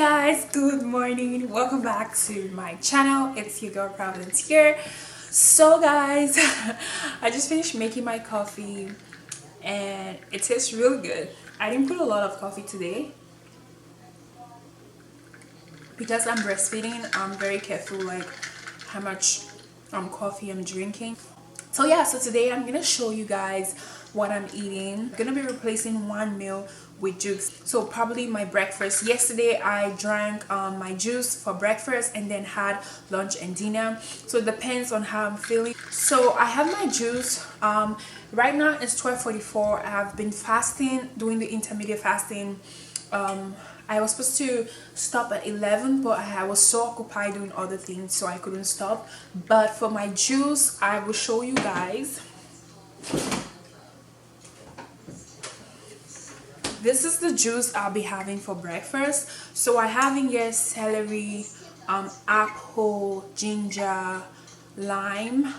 guys, good morning, welcome back to my channel. It's your girl Providence here. So guys, I just finished making my coffee and it tastes really good. I didn't put a lot of coffee today because I'm breastfeeding. I'm very careful like how much coffee I'm drinking. So yeah, so today I'm gonna show you guys what I'm eating. I'm gonna be replacing one meal with juice. So probably my breakfast. Yesterday I drank my juice for breakfast and then had lunch and dinner. So it depends on how I'm feeling. So I have my juice. Right now it's 12:44. I have been fasting, doing the intermediate fasting. I was supposed to stop at 11, but I was so occupied doing other things so I couldn't stop. But for my juice, I will show you guys. This is the juice I'll be having for breakfast. So I have in here celery, apple, ginger, lime.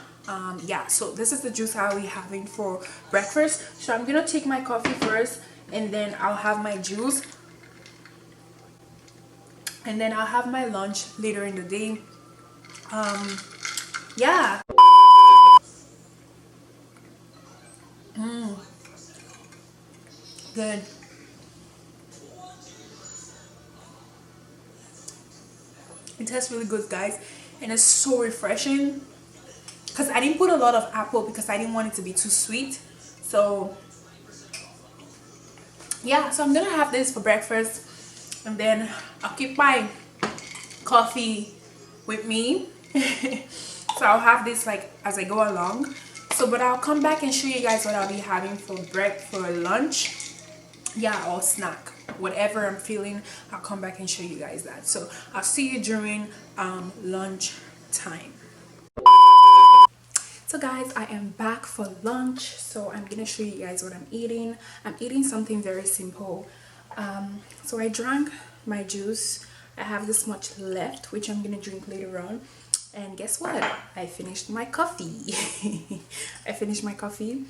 Yeah, so this is the juice I'll be having for breakfast. So I'm gonna take my coffee first and then I'll have my juice. And then I'll have my lunch later in the day. Yeah. Good. It tastes really good, guys, and it's so refreshing because I didn't put a lot of apple because I didn't want it to be too sweet. So yeah, so I'm gonna have this for breakfast and then I'll keep my coffee with me. So I'll have this like as I go along. So but I'll come back and show you guys what I'll be having for lunch, yeah, or snack, whatever I'm feeling. I'll come back and show you guys that. So I'll see you during lunch time. So guys, I am back for lunch. So I'm gonna show you guys what I'm eating. I'm eating something very simple. So I drank my juice. I have this much left, which I'm gonna drink later on. And guess what? I finished my coffee. I finished my coffee.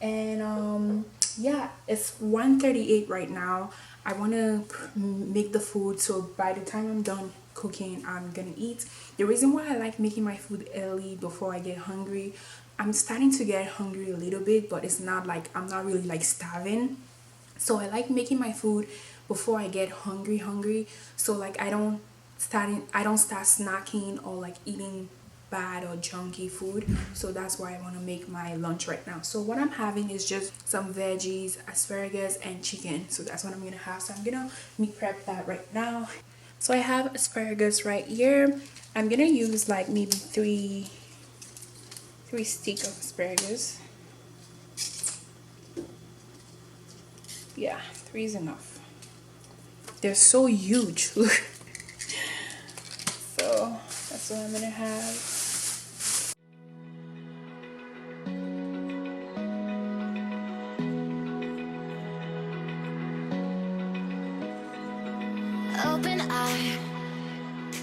And yeah, it's 1:38 right now. I want to make the food, so by the time I'm done cooking, I'm gonna eat. The reason why I like making my food early before I get hungry, I'm starting to get hungry a little bit, but it's not like I'm not really like starving. So I like making my food before I get hungry, so like I don't start snacking or like eating bad or junky food. So that's why I want to make my lunch right now. So what I'm having is just some veggies, asparagus and chicken. So that's what I'm gonna have. So I'm gonna meal prep that right now. So I have asparagus right here. I'm gonna use like maybe three sticks of asparagus. Yeah, 3 is enough. They're so huge. So that's what I'm gonna have. Open eye,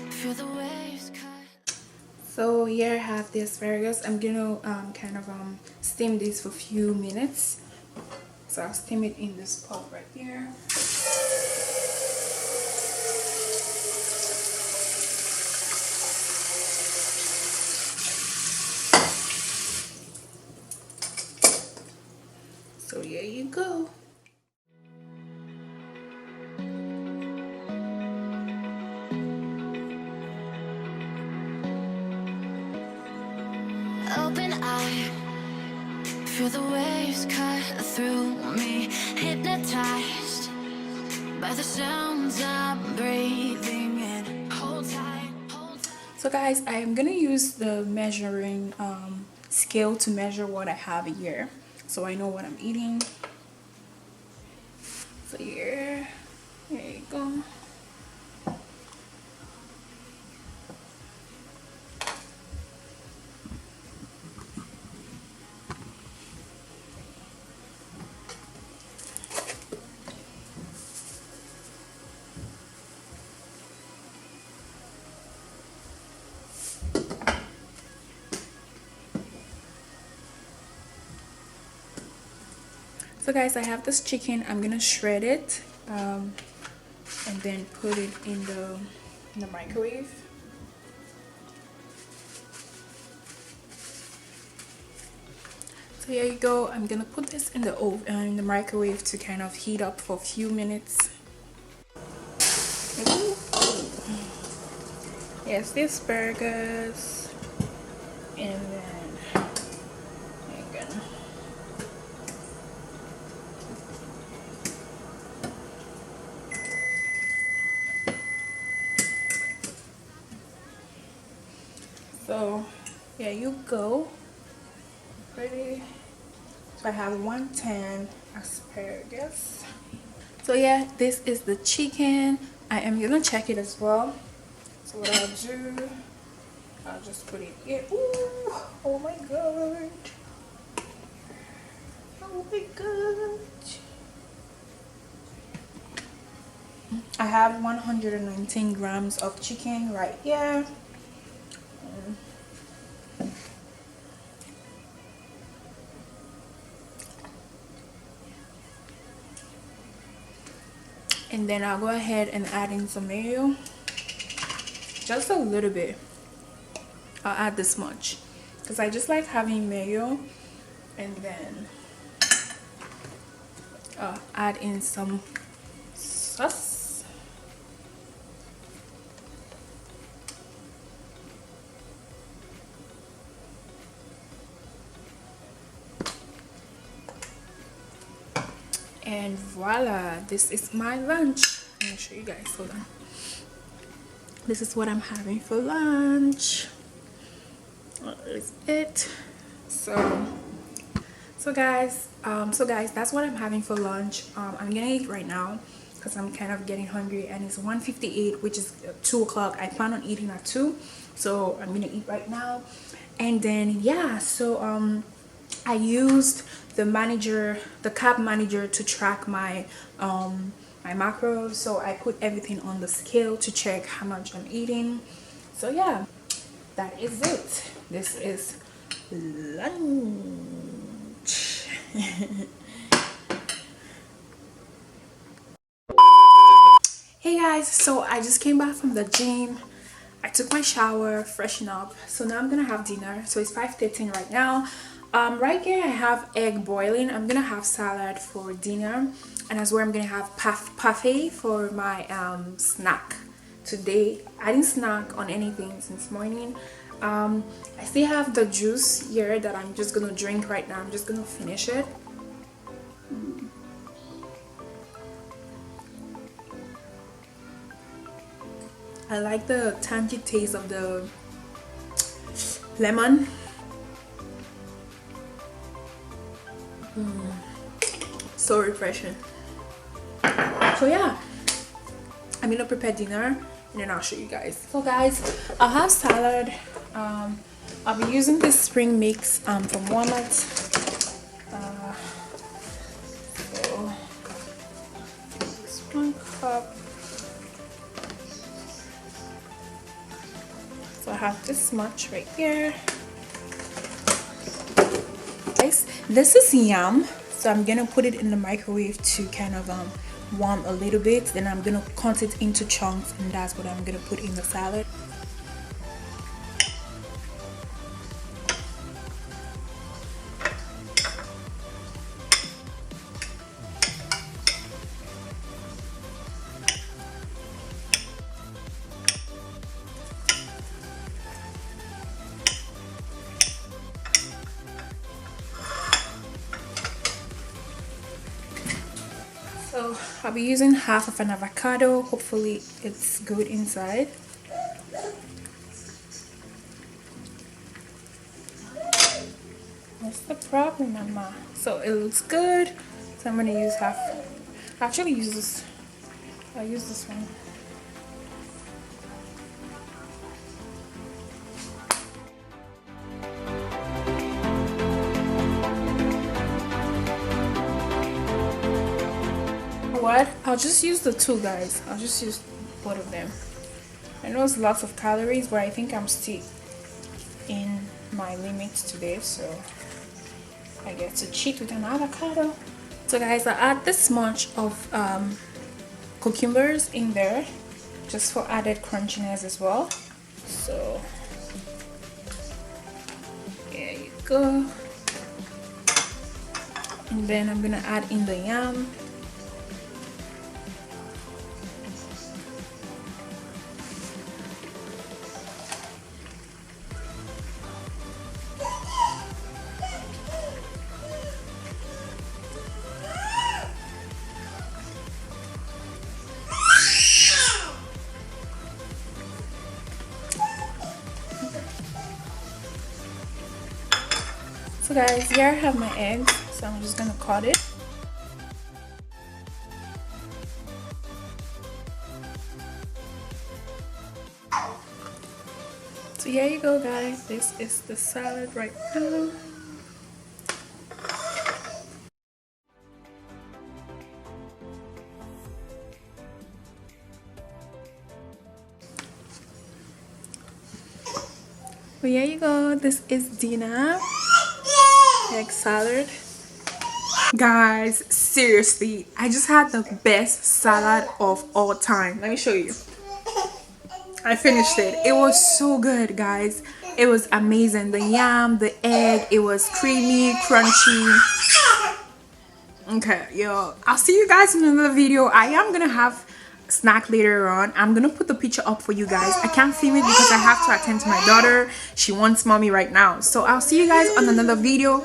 feel the waves cut. So here I have the asparagus. I'm gonna kind of steam this for a few minutes. So I'll steam it in this pot right here. So here you go. Open eye, feel the waves cut through me, hypnotized by the sounds I'm breathing in. Hold tight, hold tight. So guys, I am gonna use the measuring scale to measure what I have here, so I know what I'm eating. So here you go. So guys, I have this chicken. I'm gonna shred it. and then put it in the microwave. So here you go. I'm gonna put this in the oven, in the microwave, to kind of heat up for a few minutes. Yes, the asparagus, and then again. So there you go. Ready. So I have 110 asparagus. So yeah, this is the chicken. I am gonna check it as well. So what I'll do, I'll just put it here. Ooh, oh my god. Oh my god. I have 119 grams of chicken right here. And then I'll go ahead and add in some mayo. Just a little bit. I'll add this much because I just like having mayo. And then I'll add in some sauce. And voila, this is my lunch. I'm gonna show you guys. Hold on. This is what I'm having for lunch. That is it. So guys, that's what I'm having for lunch. I'm gonna eat right now because I'm kind of getting hungry, and it's 1:58, which is 2 o'clock. I plan on eating at 2, so I'm gonna eat right now. And then yeah, so I used the cab manager to track my my macros. So I put everything on the scale to check how much I'm eating. So yeah, that is it. This is lunch. Hey guys, so I just came back from the gym. I took my shower, freshen up. So now I'm gonna have dinner. So it's 5:13 right now. Right here I have egg boiling. I'm gonna have salad for dinner, and as well I'm gonna have parfait for my snack today. I didn't snack on anything since morning. I still have the juice here that I'm just gonna drink right now. I'm just gonna finish it. I like the tangy taste of the lemon. So refreshing. So yeah, I'm gonna prepare dinner and then I'll show you guys. So guys, I'll have salad. I'll be using this spring mix from Walmart. So this 1 cup. So I have this much right here. Guys, this is yam. So I'm gonna put it in the microwave to kind of warm a little bit. Then I'm gonna cut it into chunks, and that's what I'm gonna put in the salad. So I'll be using half of an avocado. Hopefully it's good inside. What's the problem, Mama? So it looks good. So I'm gonna use half. I'll actually use this. I'll use this one. What? I'll just use the two, guys. I'll just use both of them. I know it's lots of calories, but I think I'm still in my limits today, so I get to cheat with an avocado. So guys, I add this much of cucumbers in there just for added crunchiness as well. So there you go. And then I'm gonna add in the yam. So guys, here I have my eggs, so I'm just gonna cut it. So here you go guys, this is the salad right now. Well, here you go, this is dinner. Egg salad. Guys, seriously, I just had the best salad of all time. Let me show you. I finished it. It was so good, guys. It was amazing. The yam, the egg, it was creamy, crunchy. Okay, yo, I'll see you guys in another video. I am gonna have a snack later on. I'm gonna put the picture up for you guys. I can't film it because I have to attend to my daughter. She wants mommy right now. So I'll see you guys on another video.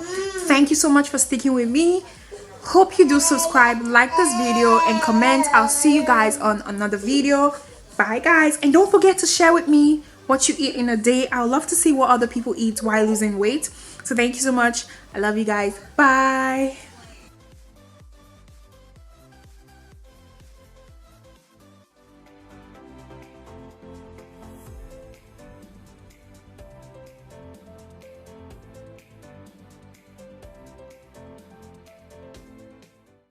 Thank you so much for sticking with me. Hope you do subscribe, like this video, and comment. I'll see you guys on another video. Bye guys, and don't forget to share with me what you eat in a day. I would love to see what other people eat while losing weight. So thank you so much. I love you guys. Bye.